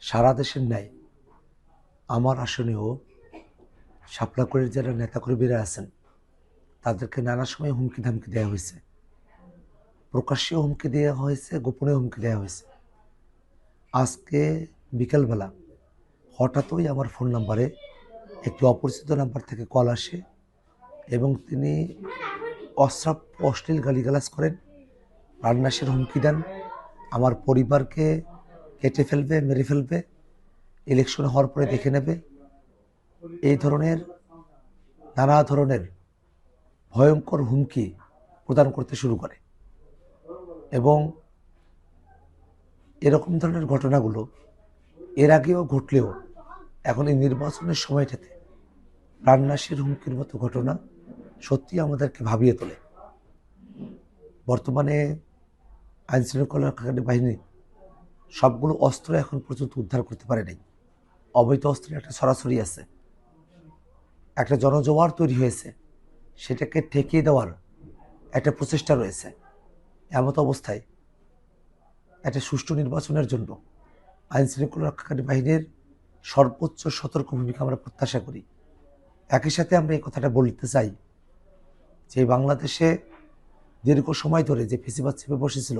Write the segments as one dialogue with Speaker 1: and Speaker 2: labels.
Speaker 1: সারা দেশের ন্যায় আমার আসনেও শাপলাকলির যারা নেতাকর্মীরা আছেন তাদেরকে নানা সময় হুমকি ধামকি দেওয়া হয়েছে, প্রকাশ্যে হুমকি দেওয়া হয়েছে, গোপনে হুমকি দেওয়া হয়েছে। আজকে বিকেলবেলা হঠাৎই আমার ফোন নাম্বারে একটি অপরিচিত নাম্বার থেকে কল আসে এবং তিনি অশ্রাব্য অশ্লীল গালিগালাজ করেন, প্রাণনাশের হুমকি দেন, আমার পরিবারকে কেটে ফেলবে, মেরে ফেলবে, ইলেকশন হওয়ার পরে দেখে নেবে, এই ধরনের নানা ধরনের ভয়ঙ্কর হুমকি প্রদান করতে শুরু করে। এবং এরকম ধরনের ঘটনাগুলো এর আগেও ঘটলেও এখন এই নির্বাচনের সময়টাতে প্রাণনাশের হুমকির মতো ঘটনা সত্যি আমাদেরকে ভাবিয়ে তোলে। বর্তমানে আইনশৃঙ্খলা রক্ষাকারী বাহিনী সবগুলো অস্ত্র এখন পর্যন্ত উদ্ধার করতে পারে নাই। অবৈধ অস্ত্রের একটা সরাসরি আছে, একটা জনজোয়ার তৈরি হয়েছে, সেটাকে ঠেকিয়ে দেওয়ার একটা প্রচেষ্টা রয়েছে। এমত অবস্থায় একটা সুষ্ঠু নির্বাচনের জন্য আইনশৃঙ্খলা রক্ষাকারী বাহিনীর সর্বোচ্চ সতর্ক ভূমিকা আমরা প্রত্যাশা করি। একই সাথে আমরা এই কথাটা বলতে চাই যে বাংলাদেশে দীর্ঘ সময় ধরে যে ফেসিবাদ চেপে বসেছিল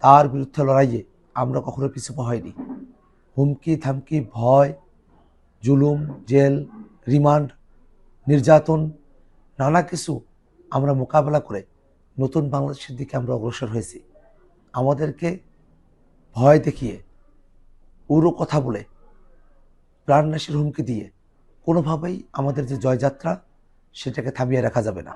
Speaker 1: তার বিরুদ্ধে লড়াইয়ে আমরা কখনো পিছু পা হয়নি। হুমকি থামকি, ভয়, জুলুম, জেল, রিমান্ড, নির্যাতন, নানা কিছু আমরা মোকাবেলা করে নতুন বাংলাদেশের দিকে আমরা অগ্রসর হয়েছি। আমাদেরকে ভয় দেখিয়ে, উড়ো কথা বলে, প্রাণনাশের হুমকি দিয়ে কোনোভাবেই আমাদের যে জয়যাত্রা সেটাকে থামিয়ে রাখা যাবে না।